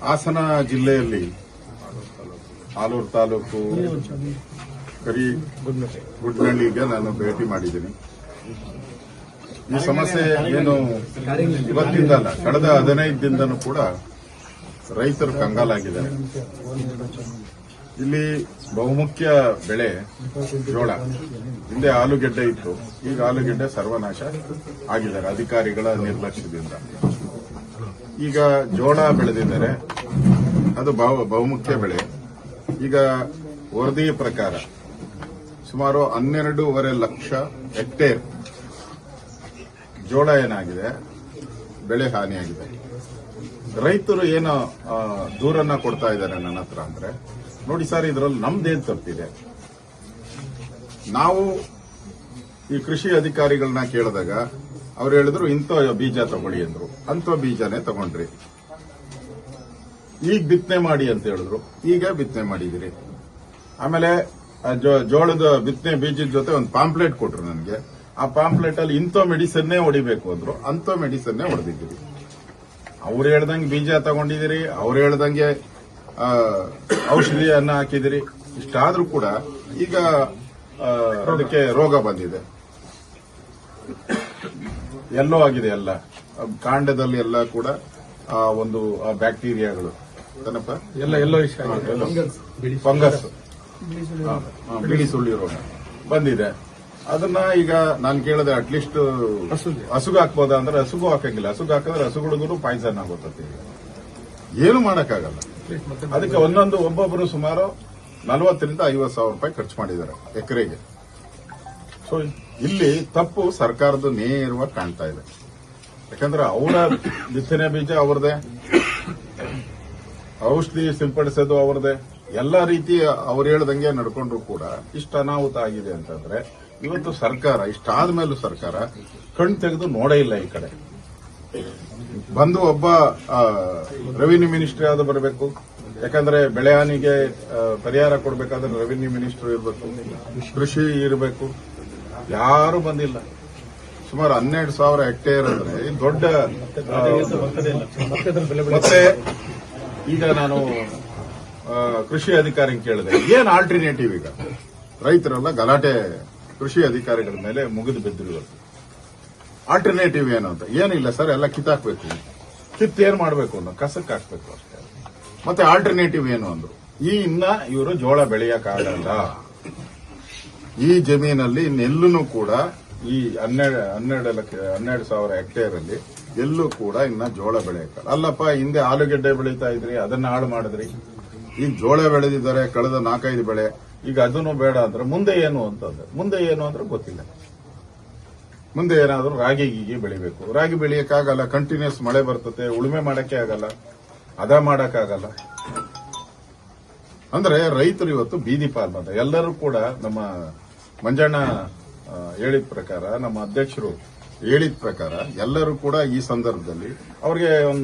ಹಾಸನ ಜಿಲ್ಲೆಯಲ್ಲಿ ಆಲೂರು ತಾಲೂಕು ಗುಡ್ನಳ್ಳಿಗೆ ನಾನು ಭೇಟಿ ಮಾಡಿದ್ದೀನಿ. ಈ ಸಮಸ್ಯೆ ಏನು ಇವತ್ತಿಂದ ಅಲ್ಲ, ಕಳೆದ 15 ದಿನದೂ ಕೂಡ ರೈತರು ಕಂಗಾಲಾಗಿದ್ದಾರೆ. ಇಲ್ಲಿ ಬಹುಮುಖ್ಯ ಬೆಳೆ ಜೋಳ. ಹಿಂದೆ ಆಲೂಗೆಡ್ಡೆ ಇತ್ತು, ಈಗ ಆಲೂಗೆಡ್ಡೆ ಸರ್ವನಾಶ ಆಗಿದ್ದಾರೆ ಅಧಿಕಾರಿಗಳ ನಿರ್ಲಕ್ಷ್ಯದಿಂದ. ಈಗ ಜೋಳ ಬೆಳೆದಿದ್ದಾರೆ, ಅದು ಬಹುಮುಖ್ಯ ಬೆಳೆ. ಈಗ ವರದಿ ಪ್ರಕಾರ ಸುಮಾರು 12.5 ಲಕ್ಷ ಹೆಕ್ಟೇರ್ ಜೋಳ ಏನಾಗಿದೆ, ಬೆಳೆ ಹಾನಿಯಾಗಿದೆ. ರೈತರು ಏನೋ ದೂರನ್ನ ಕೊಡ್ತಾ ಇದ್ದಾರೆ ನನ್ನ ಹತ್ರ ಅಂದ್ರೆ, ನೋಡಿ ಸರ್, ಇದರಲ್ಲಿ ನಮ್ದೇನ್ ತಪ್ಪಿದೆ. ನಾವು ಈ ಕೃಷಿ ಅಧಿಕಾರಿಗಳನ್ನ ಕೇಳಿದಾಗ ಅವ್ರು ಹೇಳಿದ್ರು ಇಂಥ ಬೀಜ ತಗೊಳ್ಳಿ ಅಂದ್ರು, ಅಂತ ಬೀಜನೇ ತಗೊಂಡ್ರಿ. ಈಗ ಬಿತ್ತನೆ ಮಾಡಿ ಅಂತ ಹೇಳಿದ್ರು, ಈಗ ಬಿತ್ತನೆ ಮಾಡಿದಿರಿ. ಆಮೇಲೆ ಜೋಳದ ಬಿತ್ತನೆ ಬೀಜದ ಜೊತೆ ಒಂದು ಪಾಂಪ್ಲೆಟ್ ಕೊಟ್ರು ನನಗೆ. ಆ ಪಾಂಪ್ಲೆಟ್ ಅಲ್ಲಿ ಇಂಥ ಮೆಡಿಸನ್ನೇ ಹೊಡಿಬೇಕು ಅಂದ್ರು, ಅಂತ ಮೆಡಿಸನ್ನೇ ಹೊಡೆದಿದ್ದೀರಿ. ಅವ್ರು ಹೇಳ್ದಂಗೆ ಬೀಜ ತಗೊಂಡಿದ್ದೀರಿ, ಅವ್ರು ಹೇಳ್ದಂಗೆ ಔಷಧಿಯನ್ನ ಹಾಕಿದಿರಿ. ಇಷ್ಟಾದ್ರೂ ಕೂಡ ಈಗ ಅದಕ್ಕೆ ರೋಗ ಬಂದಿದೆ, ಎಲ್ಲೋ ಆಗಿದೆ. ಎಲ್ಲ ಕಾಂಡದಲ್ಲಿ ಎಲ್ಲ ಕೂಡ ಒಂದು ಬ್ಯಾಕ್ಟೀರಿಯಾಗಳು ಫಂಗಸ್, ಬಿಳಿ ಸುಳ್ಳಿ ರೋಗ ಬಂದಿದೆ. ಅದನ್ನ ಈಗ ನಾನು ಕೇಳಿದೆ, ಅಟ್ಲೀಸ್ಟ್ ಹಸುಗು ಹಾಕ್ಬೋದಾ ಅಂದ್ರೆ ಹಸುಗೂ ಹಾಕಂಗಿಲ್ಲ. ಹಸುಗು ಹಾಕಿದ್ರೆ ಹಸುಗಳಿಗೂ ಪಾಯ್ಸನ್ ಆಗುತ್ತೆ. ಏನು ಮಾಡಕ್ಕಾಗಲ್ಲ. ಅದಕ್ಕೆ ಒಬ್ಬೊಬ್ಬರು ಸುಮಾರು 40,000 ರಿಂದ 50,000 ರೂಪಾಯಿ ಖರ್ಚು ಮಾಡಿದ್ದಾರೆ ಎಕರೆಗೆ. ಸೊ ಇಲ್ಲಿ ತಪ್ಪು ಸರ್ಕಾರದ ನೇರವಾಗಿ ಕಾಣ್ತಾ ಇದೆ. ಯಾಕಂದ್ರೆ ಅವರ ಬಿತ್ತನೆ ಬೀಜ ಅವ್ರದೇ, ಔಷಧಿ ಸಿಂಪಡಿಸೋದು ಅವ್ರದೇ, ಎಲ್ಲ ರೀತಿ ಅವ್ರು ಹೇಳ್ದಂಗೆ ನಡ್ಕೊಂಡ್ರು ಕೂಡ ಇಷ್ಟ ಅನಾಹುತ ಆಗಿದೆ ಅಂತಂದ್ರೆ, ಇವತ್ತು ಸರ್ಕಾರ ಇಷ್ಟಾದ ಮೇಲೂ ಸರ್ಕಾರ ಕಣ್ ತೆಗೆದು ನೋಡೇ ಇಲ್ಲ. ಈ ಕಡೆ ಬಂದು ಒಬ್ಬ ರೆವಿನ್ಯೂ ಮಿನಿಸ್ಟ್ರಿ ಆದ ಬರಬೇಕು. ಯಾಕಂದ್ರೆ ಬೆಳೆ ಹಾನಿಗೆ ಪರಿಹಾರ ಕೊಡಬೇಕಾದ್ರೆ ರೆವಿನ್ಯೂ ಮಿನಿಸ್ಟರ್ ಇರಬೇಕು, ಕೃಷಿ ಇರಬೇಕು. ಯಾರು ಬಂದಿಲ್ಲ. ಸುಮಾರು 12,000 ಹೆಕ್ಟೇರ್ ಅಂದ್ರೆ ದೊಡ್ಡ. ಮತ್ತೆ ಈಗ ನಾನು ಕೃಷಿ ಅಧಿಕಾರಿ ಕೇಳಿದೆ, ಏನ್ ಆಲ್ಟರ್ನೇಟಿವ್? ಈಗ ರೈತರೆಲ್ಲ ಗಲಾಟೆ ಕೃಷಿ ಅಧಿಕಾರಿಗಳ ಮೇಲೆ ಮುಗಿದು ಬಿದ್ದಿರುವುದು. ಆಲ್ಟರ್ನೇಟಿವ್ ಏನು ಅಂತ. ಏನಿಲ್ಲ ಸರ್, ಎಲ್ಲ ಕಿತ್ತಾಕ್ಬೇಕು. ಏನ್ ಮಾಡಬೇಕು ಅನ್ನೋ ಕಸಕ್ಕೆ ಹಾಕ್ಬೇಕು ಅಷ್ಟೇ. ಮತ್ತೆ ಆಲ್ಟರ್ನೇಟಿವ್ ಏನು ಅಂದ್ರು, ಇನ್ನ ಇವರು ಜೋಳ ಬೆಳೆಯಕ್ಕಾಗಲ್ಲ. ಈ ಜಮೀನಲ್ಲಿ ಇನ್ನೆಲ್ಲೂ ಕೂಡ ಈ 12,000 ಹೆಕ್ಟೇರ್ ಅಲ್ಲಿ ಎಲ್ಲೂ ಕೂಡ ಇನ್ನ ಜೋಳ ಬೆಳೆಯಕ್ಕಲ್ಲ. ಅಲ್ಲಪ್ಪ, ಹಿಂದೆ ಆಲೂಗೆಡ್ಡೆ ಬೆಳೀತಾ ಇದ್ರಿ, ಅದನ್ನ ಹಾಳು ಮಾಡಿದ್ರಿ. ಈಗ ಜೋಳ ಬೆಳೆದಿದ್ದಾರೆ ಕಳೆದ 4-5 ಬೆಳೆ. ಈಗ ಅದನ್ನು ಬೇಡ ಅಂದ್ರೆ ಮುಂದೆ ಏನು ಅಂತಂದ್ರೆ, ಮುಂದೆ ಏನು ಅಂದ್ರೆ ಗೊತ್ತಿಲ್ಲ. ಮುಂದೆ ಏನಾದ್ರೂ ರಾಗಿ ಗೀಗಿ ಬೆಳಿಬೇಕು. ರಾಗಿ ಬೆಳೆಯಕ್ಕಾಗಲ್ಲ, ಕಂಟಿನ್ಯೂಸ್ ಮಳೆ ಬರ್ತದೆ, ಉಳುಮೆ ಮಾಡಕ್ಕೆ ಆಗಲ್ಲ, ಅದ ಮಾಡಕ್ಕಾಗಲ್ಲ. ಅಂದ್ರೆ ರೈತರು ಇವತ್ತು ಬೀದಿ ಪಾಲ್. ಎಲ್ಲರೂ ಕೂಡ ನಮ್ಮ ಮಂಜಣ್ಣ ಹೇಳಿದ ಪ್ರಕಾರ, ನಮ್ಮ ಅಧ್ಯಕ್ಷರು ಹೇಳಿದ ಪ್ರಕಾರ ಎಲ್ಲರೂ ಕೂಡ ಈ ಸಂದರ್ಭದಲ್ಲಿ ಅವ್ರಿಗೆ ಒಂದು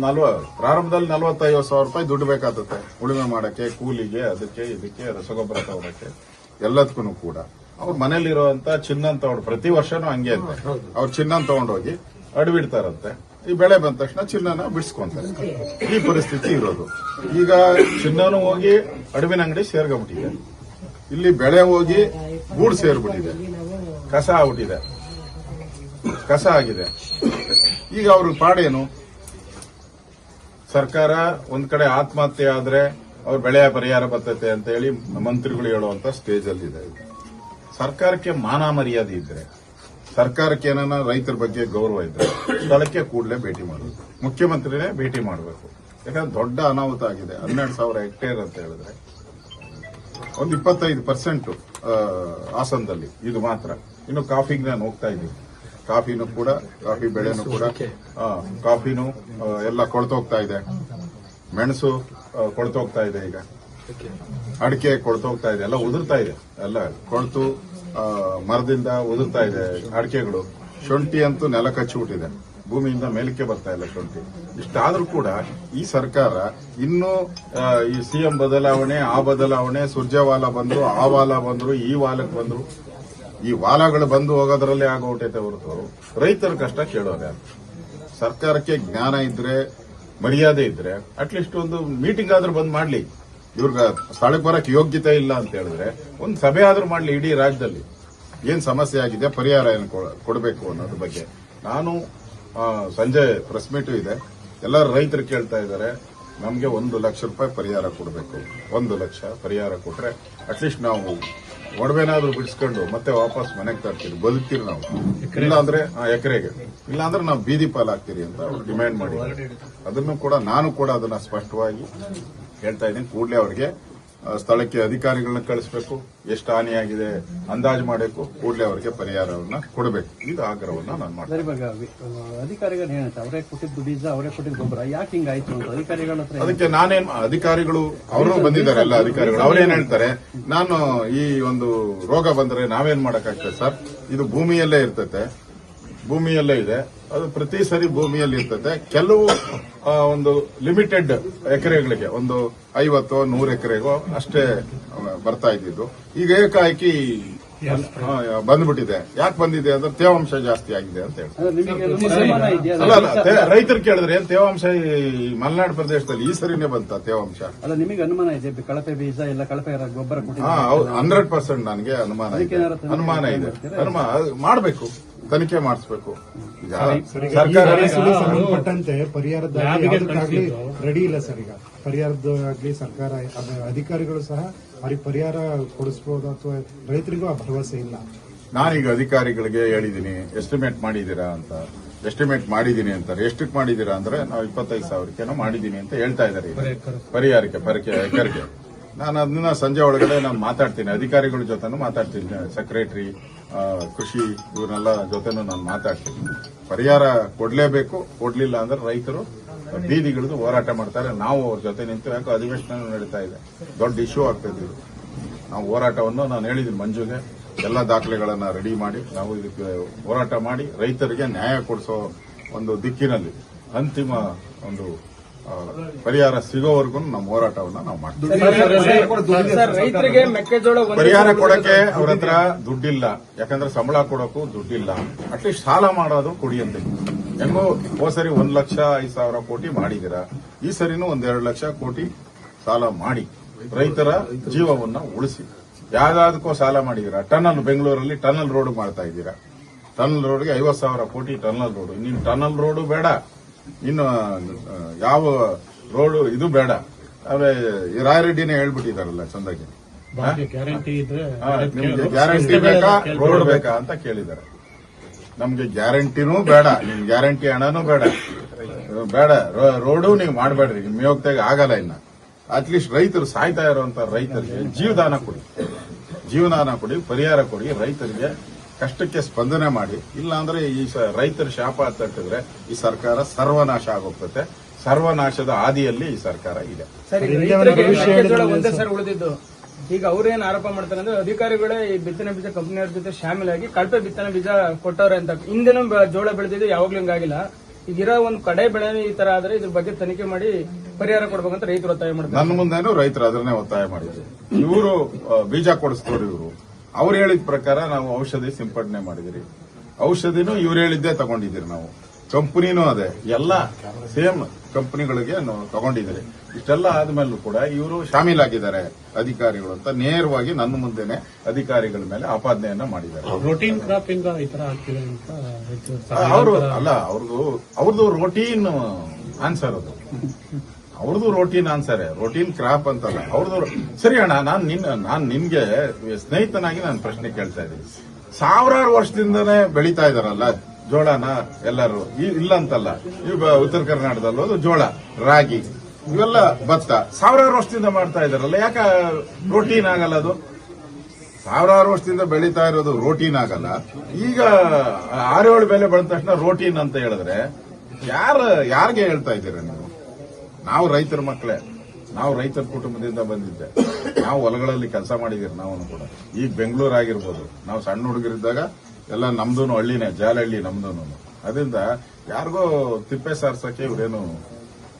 ಪ್ರಾರಂಭದಲ್ಲಿ 40,000-50,000 ರೂಪಾಯಿ ದುಡ್ಡು ಬೇಕಾಗುತ್ತೆ ಉಳುಮೆ ಮಾಡಕ್ಕೆ, ಕೂಲಿಗೆ, ಅದಕ್ಕೆ ಇದಕ್ಕೆ, ರಸಗೊಬ್ಬರ ತಗೊಳಕ್ಕೆ, ಎಲ್ಲದಕ್ಕೂ ಕೂಡ. ಅವ್ರ ಮನೇಲಿರುವಂತ ಚಿನ್ನ ತಗೊಂಡು ಪ್ರತಿ ವರ್ಷನೂ ಹಂಗೆ ಅಂತ ಅವ್ರು ಚಿನ್ನ ತಗೊಂಡೋಗಿ ಅಡವಿಡ್ತಾರಂತೆ. ಈ ಬೆಳೆ ಬಂದ ತಕ್ಷಣ ಚಿನ್ನನ ಬಿಡಿಸ್ಕೊಂತಾರೆ. ಈ ಪರಿಸ್ಥಿತಿ ಇರೋದು. ಈಗ ಚಿನ್ನನೂ ಹೋಗಿ ಅಡವಿನ ಅಂಗಡಿ ಸೇರ್ಕೊಂಡ್ಬಿಟ್ಟಿದೆ, ಇಲ್ಲಿ ಬೆಳೆ ಹೋಗಿ ಗೂಡು ಸೇರ್ಬಿಟ್ಟಿದೆ, ಕಸ ಆಗ್ಬಿಟ್ಟಿದೆ, ಕಸ ಆಗಿದೆ. ಈಗ ಅವ್ರ ಪಾಡೇನು? ಸರ್ಕಾರ ಒಂದ್ ಕಡೆ ಆತ್ಮಹತ್ಯೆ ಆದ್ರೆ ಅವ್ರ ಬೆಳೆಯ ಪರಿಹಾರ ಬರ್ತೈತೆ ಅಂತ ಹೇಳಿ ಮಂತ್ರಿಗಳು ಹೇಳುವಂತ ಸ್ಟೇಜ್ ಅಲ್ಲಿ ಇದೆ. ಸರ್ಕಾರಕ್ಕೆ ಮಾನ ಮರ್ಯಾದೆ ಇದ್ರೆ, ಸರ್ಕಾರಕ್ಕೆ ಏನಾನ ರೈತರ ಬಗ್ಗೆ ಗೌರವ ಇದ್ರೆ ಸ್ಥಳಕ್ಕೆ ಕೂಡಲೇ ಭೇಟಿ ಮಾಡಬೇಕು. ಮುಖ್ಯಮಂತ್ರಿನೇ ಭೇಟಿ ಮಾಡಬೇಕು. ಯಾಕಂದ್ರೆ ದೊಡ್ಡ ಅನಾಹುತ ಆಗಿದೆ. 12,000 ಹೆಕ್ಟೇರ್ ಅಂತ ಹೇಳಿದ್ರೆ ಒಂದು 25% ಹಾಸನದಲ್ಲಿ ಇದು ಮಾತ್ರ. ಇನ್ನು ಕಾಫಿಗೆ ನಾನು ಹೋಗ್ತಾ ಇದ್ದೀನಿ. ಕಾಫಿನೂ ಕೂಡ, ಕಾಫಿ ಬೆಳೆನೂ ಕೂಡ, ಕಾಫಿನೂ ಎಲ್ಲ ಕೊಳ್ತೋಗ್ತಾ ಇದೆ. ಮೆಣಸು ಕೊಳ್ತೋಗ್ತಾ ಇದೆ. ಈಗ ಅಡಿಕೆ ಕೊಳ್ತೋಗ್ತಾ ಇದೆ, ಎಲ್ಲ ಉದುರ್ತಾ ಇದೆ, ಎಲ್ಲ ಕೊಳ್ತು ಮರದಿಂದ ಉದುರ್ತಾ ಇದೆ ಅಡಿಕೆಗಳು. ಶುಂಠಿ ಅಂತೂ ನೆಲ ಕಚ್ಚಿಬಿಟ್ಟಿದೆ, ಭೂಮಿಯಿಂದ ಮೇಲಕ್ಕೆ ಬರ್ತಾ ಇಲ್ಲ ಶುಂಠಿ. ಇಷ್ಟಾದ್ರೂ ಕೂಡ ಈ ಸರ್ಕಾರ ಇನ್ನೂ ಈ ಸಿಎಂ ಬದಲಾವಣೆ, ಆ ಬದಲಾವಣೆ, ಸುರ್ಜೇವಾಲ ಬಂದ್ರು, ಆ ವಾಲ ಬಂದ್ರು, ಈ ವಾಲಕ್ಕೆ ಬಂದ್ರು, ಈ ವಾಲಗಳು ಬಂದು ಹೋಗೋದ್ರಲ್ಲೇ ಆಗೋಟೈತೆ ಹೊರತು ರೈತರ ಕಷ್ಟ ಕೇಳೋರೆ. ಸರ್ಕಾರಕ್ಕೆ ಜ್ಞಾನ ಇದ್ರೆ ಮರ್ಯಾದೆ ಇದ್ರೆ ಅಟ್ಲೀಸ್ಟ್ ಒಂದು ಮೀಟಿಂಗ್ ಆದ್ರೂ ಬಂದ್ ಮಾಡ್ಲಿ. ಇವ್ರಿಗೆ ಸ್ಥಳಕ್ಕೆ ಬರಕ್ಕೆ ಯೋಗ್ಯತೆ ಇಲ್ಲ ಅಂತ ಹೇಳಿದ್ರೆ ಒಂದು ಸಭೆ ಆದ್ರೂ ಮಾಡ್ಲಿ. ಇಡೀ ರಾಜ್ಯದಲ್ಲಿ ಏನ್ ಸಮಸ್ಯೆ ಆಗಿದೆ, ಪರಿಹಾರ ಏನು ಕೊಡಬೇಕು ಅನ್ನೋದ್ರ ಬಗ್ಗೆ. ನಾನು ಸಂಜೆ ಪ್ರೆಸ್ ಮೀಟು ಇದೆ, ಎಲ್ಲರೂ ರೈತರು ಕೇಳ್ತಾ ಇದ್ದಾರೆ, ನಮಗೆ 1 ಲಕ್ಷ ರೂಪಾಯಿ ಪರಿಹಾರ ಕೊಡಬೇಕು. 1 ಲಕ್ಷ ಪರಿಹಾರ ಕೊಟ್ರೆ ಅಟ್ಲೀಸ್ಟ್ ನಾವು ಒಡವೆನಾದ್ರೂ ಬಿಡಿಸ್ಕೊಂಡು ಮತ್ತೆ ವಾಪಸ್ ಮನೆಗೆ ತರ್ತೀರಿ, ಬದುಕ್ತೀರಿ ನಾವು. ಇಲ್ಲಾಂದ್ರೆ ಎಕರೆಗೆ, ಇಲ್ಲಾಂದ್ರೆ ನಾವು ಬೀದಿ ಪಾಲಾಗ್ತೀರಿ ಅಂತ ಅವ್ರು ಡಿಮ್ಯಾಂಡ್ ಮಾಡಿ. ಅದನ್ನು ಕೂಡ ನಾನು ಕೂಡ ಅದನ್ನ ಸ್ಪಷ್ಟವಾಗಿ ಹೇಳ್ತಾ ಇದ್ದೀನಿ. ಕೂಡಲೇ ಅವರಿಗೆ ಸ್ಥಳಕ್ಕೆ ಅಧಿಕಾರಿಗಳನ್ನ ಕಳಿಸಬೇಕು, ಎಷ್ಟು ಹಾನಿಯಾಗಿದೆ ಅಂದಾಜು ಮಾಡಬೇಕು, ಕೂಡಲೇ ಅವರಿಗೆ ಪರಿಹಾರವನ್ನ ಕೊಡಬೇಕು. ಇದು ಆಗ್ರಹವನ್ನ ನಾನು ಮಾಡ್ತೀನಿ. ಇವಾಗ ಅಧಿಕಾರಿಗಳು ಏನಂತ ಅವರೇ ಕೊಟ್ಟಿದ್ದು ಬೀಜ, ಅವರೇ ಕೊಟ್ಟಿದ್ದು ಗೊಬ್ಬರ, ಯಾಕೆ ಹಿಂಗಾಯ್ತು ಅಂತ ಅಧಿಕಾರಿಗಳ ಹತ್ರ ಅದಕ್ಕೆ ನಾನೇನ್, ಅಧಿಕಾರಿಗಳು ಅವರು ಬಂದಿದ್ದಾರೆ, ಎಲ್ಲ ಅಧಿಕಾರಿಗಳು ಅವ್ರೇನ್ ಹೇಳ್ತಾರೆ, ನಾನು ಈ ಒಂದು ರೋಗ ಬಂದ್ರೆ ನಾವೇನ್ ಮಾಡಕ್ಕಾಗ್ತದೆ ಸರ್, ಇದು ಭೂಮಿಯಲ್ಲೇ ಇರ್ತತೆ, ಭೂಮಿಯಲ್ಲೇ ಇದೆ, ಅದು ಪ್ರತಿ ಸರಿ ಭೂಮಿಯಲ್ಲಿ ಇರ್ತದೆ. ಕೆಲವು ಒಂದು ಲಿಮಿಟೆಡ್ ಎಕರೆಗಳಿಗೆ, ಒಂದು 50-100 ಎಕರೆಗೋ ಅಷ್ಟೇ ಬರ್ತಾ ಇದ್ದಿದ್ದು. ಈಗ ಏಕಾಏಕಿ ಬಂದ್ಬಿಟ್ಟಿದೆ. ಯಾಕೆ ಬಂದಿದೆ ಅಂದ್ರೆ ತೇವಾಂಶ ಜಾಸ್ತಿ ಆಗಿದೆ ಅಂತ ಹೇಳಿ. ಅಲ್ಲ, ರೈತರು ಕೇಳಿದ್ರೆ ಏನ್ ತೇವಾಂಶ ಈ ಮಲೆನಾಡು ಪ್ರದೇಶದಲ್ಲಿ ಈ ಸರಿನೇ ಬಂತ ತೇವಾಂಶ? ಅಲ್ಲ, ನಿಮಗೆ ಅನುಮಾನ ಇದೆ, ಕಳಪೆ ಬೀಜ ಎಲ್ಲ ಕಳಪೆ ಗೊಬ್ಬರ 100% ನನಗೆ ಅನುಮಾನ ಇದೆ. ಮಾಡಬೇಕು, ತನಿಖೆ ಮಾಡಿಸಬೇಕು. ಸರ್ಕಾರ ಸಂಬಂಧಪಟ್ಟಂತೆ ಪರಿಹಾರದಾಗಲಿ ರೆಡಿ ಇಲ್ಲ ಸರ್. ಈಗ ಪರಿಹಾರದಾಗ್ಲಿ ಸರ್ಕಾರ ಅಧಿಕಾರಿಗಳು ಸಹ ಅವ್ರಿಗೆ ಪರಿಹಾರ ಕೊಡಿಸಬಹುದು ಅಥವಾ ರೈತರಿಗೂ ಆ ಭರವಸೆ ಇಲ್ಲ. ನಾನೀಗ ಅಧಿಕಾರಿಗಳಿಗೆ ಹೇಳಿದ್ದೀನಿ, ಎಸ್ಟಿಮೇಟ್ ಮಾಡಿದೀರಾ ಅಂತ. ಎಸ್ಟಿಮೇಟ್ ಮಾಡಿದೀನಿ ಅಂತಾರೆ. ಎಷ್ಟಕ್ಕೆ ಮಾಡಿದೀರಾ ಅಂದ್ರೆ ನಾವು 25,000 ಮಾಡಿದೀನಿ ಅಂತ ಹೇಳ್ತಾ ಇದ್ದಾರೆ ಪರಿಹಾರಕ್ಕೆ ಎಕರೆಗೆ. ನಾನು ಅದನ್ನ ಸಂಜೆ ಒಳಗಡೆ ನಾನು ಮಾತಾಡ್ತೀನಿ, ಅಧಿಕಾರಿಗಳ ಜೊತೆನೂ ಮಾತಾಡ್ತೀನಿ, ಸೆಕ್ರೆಟರಿ, ಕೃಷಿ ಇವ್ರನ್ನೆಲ್ಲ ಜೊತೆನೂ ನಾನು ಮಾತಾಡ್ತೀನಿ. ಪರಿಹಾರ ಕೊಡ್ಲೇಬೇಕು. ಕೊಡ್ಲಿಲ್ಲ ಅಂದ್ರೆ ರೈತರು ಬೀದಿಗಿಳಿದು ಹೋರಾಟ ಮಾಡ್ತಾರೆ. ನಾವು ಅವ್ರ ಜೊತೆ ನಿಂತು, ಯಾಕೋ ಅಧಿವೇಶನ ನಡೀತಾ ಇದೆ, ದೊಡ್ಡ ಇಶ್ಯೂ ಆಗ್ತದೆ. ನಾವು ಹೋರಾಟವನ್ನು ನಾನು ಹೇಳಿದ್ದೀನಿ ಮಂಜುಗೆ, ಎಲ್ಲ ದಾಖಲೆಗಳನ್ನ ರೆಡಿ ಮಾಡಿ ನಾವು ಇದಕ್ಕೆ ಹೋರಾಟ ಮಾಡಿ ರೈತರಿಗೆ ನ್ಯಾಯ ಕೊಡಿಸೋ ಒಂದು ದಿಕ್ಕಿನಲ್ಲಿ ಅಂತಿಮ ಒಂದು ಪರಿಹಾರ ಸಿಗೋವರೆಗೂ ನಮ್ಮ ಹೋರಾಟವನ್ನ ನಾವು ಮಾಡ್ತೀವಿ. ಪರಿಹಾರ ಕೊಡಕ್ಕೆ ಅವ್ರ ಹತ್ರ ದುಡ್ಡಿಲ್ಲ, ಯಾಕಂದ್ರೆ ಸಂಬಳ ಕೊಡೋಕ್ಕೂ ದುಡ್ಡಿಲ್ಲ. ಅಟ್ಲೀಸ್ಟ್ ಸಾಲ ಮಾಡೋದು ಕೊಡಿ ಅಂತ. ಹೆಂಗೋ ಹೋದ ಸರಿ 1,05,000 ಕೋಟಿ ಮಾಡಿದಿರಾ, ಈ ಸರಿನೂ 2 ಲಕ್ಷ ಕೋಟಿ ಸಾಲ ಮಾಡಿ ರೈತರ ಜೀವವನ್ನ ಉಳಿಸಿ. ಯಾವ್ದಾದಕ್ಕೋ ಸಾಲ ಮಾಡಿದೀರಾ. ಟನಲ್, ಬೆಂಗಳೂರಲ್ಲಿ ಟನಲ್ ರೋಡ್ ಮಾಡ್ತಾ ಇದ್ದೀರಾ. ಟನಲ್ ರೋಡ್ಗೆ 50,000 ಕೋಟಿ ಟನಲ್ ರೋಡ್. ಇನ್ನೇನು ಟನಲ್ ರೋಡು ಬೇಡ, ಇನ್ನು ಯಾವ ರೋಡ್ ಇದು ಬೇಡ. ಈ ರಾಯರೆಡ್ಡಿನೇ ಹೇಳ್ಬಿಟ್ಟಿದಾರಲ್ಲ ಚಂದಾಗಿ, ನಿಮ್ಗೆ ಗ್ಯಾರಂಟಿ ಬೇಕಾ, ರೋಡ್ ಬೇಕಾ ಅಂತ ಕೇಳಿದ್ದಾರೆ. ನಮ್ಗೆ ಗ್ಯಾರಂಟಿನೂ ಬೇಡ, ನಿಮ್ ಗ್ಯಾರಂಟಿ ಹಣನೂ ಬೇಡ, ರೋಡು ನೀವು ಮಾಡಬೇಡ್ರಿ, ನಿಮ್ ಯೋಗ್ಯತೆಗೆ ಆಗಲ್ಲ. ಇನ್ನ ಅಟ್ಲೀಸ್ಟ್ ರೈತರು ಸಾಯ್ತಾ ಇರುವಂತ ರೈತರಿಗೆ ಜೀವದಾನ ಕೊಡಿ, ಪರಿಹಾರ ಕೊಡಿ. ರೈತರಿಗೆ ಕಷ್ಟಕ್ಕೆ ಸ್ಪಂದನೆ ಮಾಡಿ. ಇಲ್ಲ ಅಂದ್ರೆ ಈ ರೈತರ ಶಾಪ ತಟ್ಟಿದ್ರೆ ಈ ಸರ್ಕಾರ ಸರ್ವನಾಶ ಆಗೋಗ್ತದೆ. ಸರ್ವನಾಶದ ಹಾದಿಯಲ್ಲಿ ಈ ಸರ್ಕಾರ ಇದೆ. ಒಂದೇ ಸರ್ ಉಳಿದಿದ್ದು. ಈಗ ಅವ್ರೇನ್ ಆರೋಪ ಮಾಡ್ತಾರೆ ಅಂದ್ರೆ ಅಧಿಕಾರಿಗಳೇ ಈ ಬಿತ್ತನೆ ಬೀಜ ಕಂಪನಿಯವ್ರ ಜೊತೆ ಶಾಮಿಲಾಗಿ ಕಳಪೆ ಬಿತ್ತನೆ ಬೀಜ ಕೊಟ್ಟವ್ರೆ ಅಂತ. ಹಿಂದೆನೂ ಜೋಳ ಬೆಳೆದಿದ್ದು ಯಾವಾಗ್ಲೂ ಹಿಂಗಾಗಿಲ್ಲ. ಈಗಿರೋ ಒಂದು ಕಡೆ ಬೆಳೆ ಈ ತರ ಆದ್ರೆ ಇದ್ರ ಬಗ್ಗೆ ತನಿಖೆ ಮಾಡಿ ಪರಿಹಾರ ಕೊಡ್ಬೇಕಂತ ರೈತರು ಒತ್ತಾಯ ಮಾಡ್ತಾರೆ. ನನ್ನ ಮುಂದೆನೂ ರೈತರು ಅದನ್ನೇ ಒತ್ತಾಯ ಮಾಡಿದ್ರು. ಇವರು ಬೀಜ ಕೊಡಿಸ್ತವ್ರು. ಇವರು ಅವ್ರು ಹೇಳಿದ ಪ್ರಕಾರ ನಾವು ಔಷಧಿ ಸಿಂಪಡಣೆ ಮಾಡಿದಿರಿ. ಔಷಧಿನೂ ಇವ್ರು ಹೇಳಿದ್ದೇ ತಗೊಂಡಿದ್ದೀರಿ. ನಾವು ಕಂಪನಿನೂ ಅದೇ, ಎಲ್ಲ ಸೇಮ್ ಕಂಪನಿಗಳಿಗೆ ತಗೊಂಡಿದ್ದೀರಿ. ಇಷ್ಟೆಲ್ಲ ಆದ್ಮೇಲೂ ಕೂಡ ಇವರು ಶಾಮೀಲಾಗಿದ್ದಾರೆ ಅಧಿಕಾರಿಗಳು ಅಂತ ನೇರವಾಗಿ ನನ್ನ ಮುಂದೆನೆ ಅಧಿಕಾರಿಗಳ ಮೇಲೆ ಆಪಾದನೆಯನ್ನ ಮಾಡಿದ್ದಾರೆ. ರೋಟೀನ್ ಕ್ರಾಪಿಂಗ್ ಈ ತರ ಆಗ್ತಿದೆ ಅಂತ ಅವರು ಅಲ್ಲ, ಅವ್ರದ್ದು ರೋಟೀನ್ ಆನ್ಸರ್ ಅದು. ಅವ್ರದ್ದು ರೋಟೀನ್ ಆನ್ಸರ್, ರೋಟೀನ್ ಕ್ರಾಪ್ ಅಂತಲ್ಲ ಅವ್ರದ್ದು. ಸರಿ ಅಣ್ಣ, ನಾನ್ ನಿಮ್ಗೆ ಸ್ನೇಹಿತನಾಗಿ ನಾನು ಪ್ರಶ್ನೆ ಕೇಳ್ತಾ ಇದ್ದೀನಿ. 1000 ವರ್ಷದಿಂದನೇ ಬೆಳೀತಾ ಇದಾರಲ್ಲ ಜೋಳನ ಎಲ್ಲರೂ, ಇಲ್ಲ ಅಂತಲ್ಲ. ಈಗ ಉತ್ತರ ಕರ್ನಾಟಕದಲ್ಲೋದು ಜೋಳ, ರಾಗಿ, ಇವೆಲ್ಲ ಭತ್ತ 1000 ವರ್ಷದಿಂದ ಮಾಡ್ತಾ ಇದಾರಲ್ಲ, ಯಾಕೆ ರೋಟೀನ್ ಆಗಲ್ಲ ಅದು? 1000 ವರ್ಷದಿಂದ ಬೆಳೀತಾ ಇರೋದು ರೋಟೀನ್ ಆಗಲ್ಲ. ಈಗ 6-7 ಬೆಲೆ ಬಂದ ತಕ್ಷಣ ರೋಟೀನ್ ಅಂತ ಹೇಳಿದ್ರೆ ಯಾರಿಗೆ ಹೇಳ್ತಾ ಇದ್ದೀರಾ ನೀವು? ನಾವು ರೈತರ ಮಕ್ಕಳೇ, ನಾವು ರೈತರ ಕುಟುಂಬದಿಂದ ಬಂದಿದ್ದೆ. ನಾವು ಹೊಲಗಳಲ್ಲಿ ಕೆಲಸ ಮಾಡಿದಿರಿ. ನಾವು ಕೂಡ ಈಗ ಬೆಂಗಳೂರು ಆಗಿರ್ಬೋದು, ನಾವು ಸಣ್ಣ ಹುಡುಗರಿದ್ದಾಗ ಎಲ್ಲ ನಮ್ದೂನು ಹಳ್ಳಿನೇ, ಜಾಲಹಳ್ಳಿ ನಮ್ದೂನು. ಅದರಿಂದ ಯಾರಿಗೋ ತಿಪ್ಪೆ ಸಾರ್ಸಕ್ಕೆ ಇವರೇನು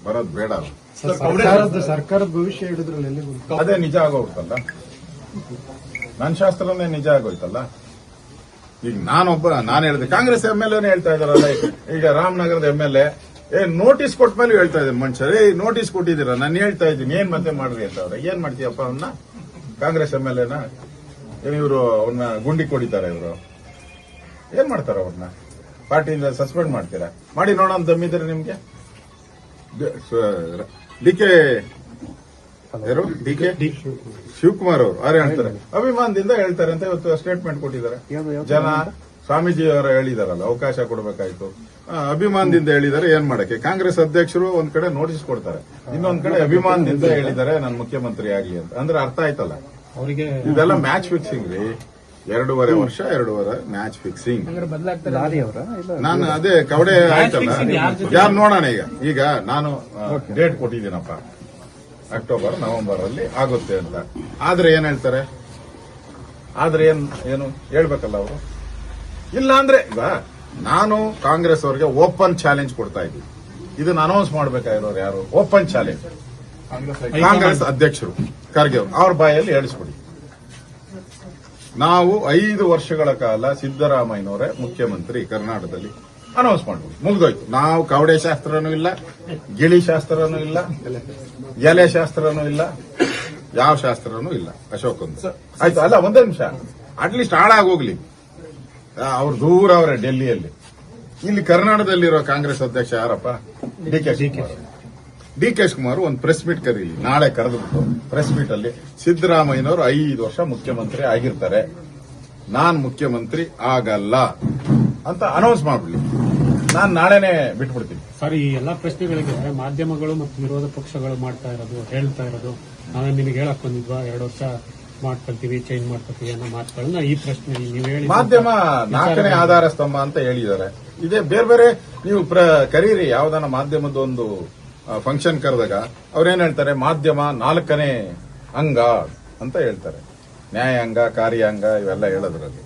ಬರೋದು ಬೇಡ. ಸರ್ಕಾರದ ಭವಿಷ್ಯ ಹೇಳಿದ್ರಲ್ಲಿ ಅದೇ ನಿಜ ಆಗೋಗ್ತಲ್ಲ, ನನ್ನ ಶಾಸ್ತ್ರನೇ ನಿಜ ಆಗೋಯ್ತಲ್ಲ. ಈಗ ನಾನು ಹೇಳಿದೆ, ಕಾಂಗ್ರೆಸ್ MLA ಹೇಳ್ತಾ ಇದಾರಲ್ಲ. ಈಗ ರಾಮನಗರದ MLA ನೋಟಿಸ್ ಕೊಟ್ಟ ಮೇಲೆ ಹೇಳ್ತಾ ಇದ್ದೀನಿ ಮನುಷ್ಯರೇ, ನೋಟಿಸ್ ಕೊಟ್ಟಿದ್ದೀರಾ, ನಾನು ಹೇಳ್ತಾ ಇದ್ದೀನಿ ಏನ್ ಮತ್ತೆ ಮಾಡ್ರಿ ಅಂತ. ಅವ್ರ ಏನ್ ಮಾಡ್ತೀಯಪ್ಪ ಅವನ್ನ, ಕಾಂಗ್ರೆಸ್ MLA ನ ಇವರು ಅವನ್ನ ಗುಂಡಿ ಕೊಡಿತಾರೆ, ಇವರು ಏನ್ ಮಾಡ್ತಾರ, ಅವ್ರನ್ನ ಪಾರ್ಟಿಯಿಂದ ಸಸ್ಪೆಂಡ್ ಮಾಡ್ತೀರಾ? ಮಾಡಿ ನೋಡೋಣ ದಮ್ಮಿದ್ರೆ ನಿಮ್ಗೆ. ಡಿ.ಕೆ. ಯಾರು, ಡಿ.ಕೆ. ಶಿವಕುಮಾರ್ ಅವರು ಯಾರು ಹೇಳ್ತಾರೆ, ಅಭಿಮಾನದಿಂದ ಹೇಳ್ತಾರೆ ಅಂತ ಇವತ್ತು ಸ್ಟೇಟ್ಮೆಂಟ್ ಕೊಟ್ಟಿದ್ದಾರೆ. ಜನ ಸ್ವಾಮೀಜಿ ಅವರು ಹೇಳಿದಾರಲ್ಲ, ಅವಕಾಶ ಕೊಡಬೇಕಾಯ್ತು, ಅಭಿಮಾನದಿಂದ ಹೇಳಿದ್ದಾರೆ. ಏನ್ ಮಾಡಕ್ಕೆ, ಕಾಂಗ್ರೆಸ್ ಅಧ್ಯಕ್ಷರು ಒಂದ್ ಕಡೆ ನೋಟಿಸ್ ಕೊಡ್ತಾರೆ, ಇನ್ನೊಂದ್ ಕಡೆ ಅಭಿಮಾನದಿಂದ ಹೇಳಿದ್ದಾರೆ ನಾನು ಮುಖ್ಯಮಂತ್ರಿ ಆಗಿ ಅಂತ. ಅಂದ್ರೆ ಅರ್ಥ ಆಯ್ತಲ್ಲ ಅವರಿಗೆ. ಇದೆಲ್ಲ ಮ್ಯಾಚ್ ಫಿಕ್ಸಿಂಗ್ ರೀ. 2.5 ವರ್ಷ 2.5 ಮ್ಯಾಚ್ ಫಿಕ್ಸಿಂಗ್. ಬದಲಾಗ್ತಾರೆ. ಲಾರಿ ಅವರ ನಾನು ಅದೇ ಕವಡೆ ಆಯ್ತಲ್ಲ, ಯಾರು ನೋಡೋಣ. ಈಗ ನಾನು ಡೇಟ್ ಕೊಟ್ಟಿದ್ದೀನಪ್ಪ, ಅಕ್ಟೋಬರ್ ನವೆಂಬರ್ ಅಲ್ಲಿ ಆಗುತ್ತೆ ಅಂತ. ಆದ್ರೆ ಏನ್ ಹೇಳ್ತಾರೆ, ಆದ್ರೆ ಏನು ಹೇಳ್ಬೇಕಲ್ಲ ಅವರು. ಇಲ್ಲ ಅಂದ್ರೆ ಈಗ ನಾನು ಕಾಂಗ್ರೆಸ್ ಅವರಿಗೆ ಓಪನ್ ಚಾಲೆಂಜ್ ಕೊಡ್ತಾ ಇದ್ದೀನಿ. ಇದನ್ನ ಅನೌನ್ಸ್ ಮಾಡ್ಬೇಕಾಗಿರೋರು ಯಾರು? ಓಪನ್ ಚಾಲೆಂಜ್ ಕಾಂಗ್ರೆಸ್ ಅಧ್ಯಕ್ಷರು ಖರ್ಗೆ ಅವ್ರ ಬಾಯಲ್ಲಿ ಹೇಳಿಸ್ಬಿಡಿ. ನಾವು 5 ವರ್ಷಗಳ ಕಾಲ ಸಿದ್ದರಾಮಯ್ಯನವರೇ ಮುಖ್ಯಮಂತ್ರಿ ಕರ್ನಾಟಕದಲ್ಲಿ ಅನೌನ್ಸ್ ಮಾಡ್ಬೋದು, ಮುಗಿದೋಯ್ತು. ನಾವು ಕವಡೆ ಶಾಸ್ತ್ರನೂ ಇಲ್ಲ, ಗಿಳಿ ಶಾಸ್ತ್ರನೂ ಇಲ್ಲ, ಎಲೆ ಶಾಸ್ತ್ರನೂ ಇಲ್ಲ, ಯಾವ ಶಾಸ್ತ್ರನೂ ಇಲ್ಲ. ಅಶೋಕ್ ಒಂದು ಆಯ್ತು ಅಲ್ಲ, ಒಂದೇ ನಿಮಿಷ, ಅಟ್ಲೀಸ್ಟ್ ಹಾಳಾಗೋಗ್ಲಿ. ಅವ್ರು ದೂರ ಅವರೇ ಡೆಲ್ಲಿಯಲ್ಲಿ. ಇಲ್ಲಿ ಕರ್ನಾಟಕದಲ್ಲಿರೋ ಕಾಂಗ್ರೆಸ್ ಅಧ್ಯಕ್ಷ ಯಾರಪ್ಪ? ಡಿ ಕೆ ಶಿವಕುಮಾರ್ ಒಂದು ಪ್ರೆಸ್ ಮೀಟ್ ಕರೀಲಿ, ನಾಳೆ ಕರೆದ್ಬಿಟ್ಟು ಪ್ರೆಸ್ ಮೀಟ್ ಅಲ್ಲಿ ಸಿದ್ದರಾಮಯ್ಯನವರು 5 ವರ್ಷ ಮುಖ್ಯಮಂತ್ರಿ ಆಗಿರ್ತಾರೆ, ನಾನ್ ಮುಖ್ಯಮಂತ್ರಿ ಆಗಲ್ಲ ಅಂತ ಅನೌನ್ಸ್ ಮಾಡ್ಬಿಡ್ಲಿ. ನಾನ್ ನಾಳೆನೆ ಬಿಟ್ಬಿಡ್ತೀನಿ. ಸರ್, ಈ ಎಲ್ಲಾ ಪ್ರಶ್ನೆಗಳಿಗೆ ಮಾಧ್ಯಮಗಳು ಮತ್ತು ವಿರೋಧ ಪಕ್ಷಗಳು ಮಾಡ್ತಾ ಇರೋದು, ಹೇಳ್ತಾ ಇರೋದು, ನಾವೇ ನಿಮಗೆ ಹೇಳಕ್ ಬಂದಿದ್ವಾ 2 ವರ್ಷ ಮಾಡ್ಕೊಳ್ತೀವಿ, ಚೇಂಜ್ ಮಾಡ್ಕೊಳ್ತೀವಿ ಅನ್ನೋ ಮಾತುಗಳನ್ನ ಈ ಪ್ರಶ್ನೆ ನೀವು ಹೇಳಿ. ಮಾಧ್ಯಮ 4ನೇ ಆಧಾರ ಸ್ತಂಭ ಅಂತ ಹೇಳಿದ್ದಾರೆ. ಇದೇ ಬೇರೆ ಬೇರೆ ನೀವು ಕರೀರಿ, ಯಾವ್ದಾನ ಮಾಧ್ಯಮದೊಂದು ಫಂಕ್ಷನ್ ಕರೆದಾಗ ಅವ್ರೇನ್ ಹೇಳ್ತಾರೆ, ಮಾಧ್ಯಮ 4ನೇ ಅಂಗ ಅಂತ ಹೇಳ್ತಾರೆ. ನ್ಯಾಯಾಂಗ, ಕಾರ್ಯಾಂಗ ಇವೆಲ್ಲ ಹೇಳೋದ್ರಲ್ಲಿ.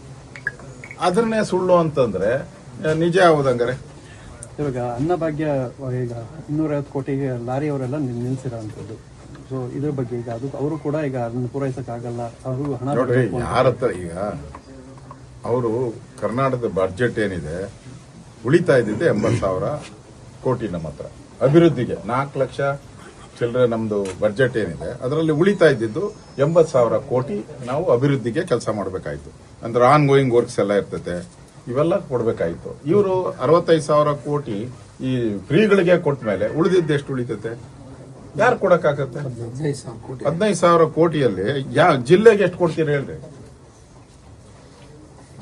ಅದನ್ನೇ ಸುಳ್ಳು ಅಂತಂದ್ರೆ ನಿಜ ಯಾವುದಂಗಾರೆ? ಇವಾಗ ಅನ್ನಭಾಗ್ಯ ಈಗ 250 ಕೋಟಿಗೆ ಲಾರಿ ಅವರೆಲ್ಲ ನಿಲ್ಸಿರೋಂಥದ್ದು. ಸೊ ಇದ್ರ ಬಗ್ಗೆ ಈಗ ಅದು ಅವರು ಕೂಡ ಈಗ ಅದನ್ನು ಪೂರೈಸಕ್ಕಾಗಲ್ಲ, ಅವರು ಹಣ ನೋಡ್ರಿ, ಯಾರ ಹತ್ರ ಈಗ ಅವರು ಕರ್ನಾಟಕದ ಬಜೆಟ್ ಏನಿದೆ, ಉಳಿತಾ ಇದ್ದಿದ್ದೆ 80,000 ಕೋಟಿ ನಮ್ಮ ಹತ್ರ ಅಭಿವೃದ್ಧಿಗೆ. 4 ಲಕ್ಷ ಚಿಲ್ಲರೆ ನಮ್ದು ಬಜೆಟ್ ಏನಿದೆ, ಅದರಲ್ಲಿ ಉಳಿತಾ ಇದ್ದಿದ್ದು 80,000 ಕೋಟಿ ನಾವು ಅಭಿವೃದ್ಧಿಗೆ ಕೆಲಸ ಮಾಡಬೇಕಾಯ್ತು. ಅಂದ್ರೆ ಆನ್ ಗೋಯಿಂಗ್ ವರ್ಕ್ಸ್ ಎಲ್ಲ ಇರ್ತದೆ, ಇವೆಲ್ಲ ಕೊಡಬೇಕಾಯ್ತು. ಇವರು 65,000 ಕೋಟಿ ಈ ಫ್ರೀಗಳಿಗೆ ಕೊಟ್ಟ ಮೇಲೆ ಉಳಿದಿದ್ದು ಎಷ್ಟು ಉಳಿತೈತೆ? ಯಾರು ಕೊಡಕ್ಕಾಗತ್ತೆ? 15,000 ಕೋಟಿಯಲ್ಲಿ ಜಿಲ್ಲೆಗೆ ಎಷ್ಟು ಕೊಡ್ತೀರಿ ಹೇಳ್ರಿ?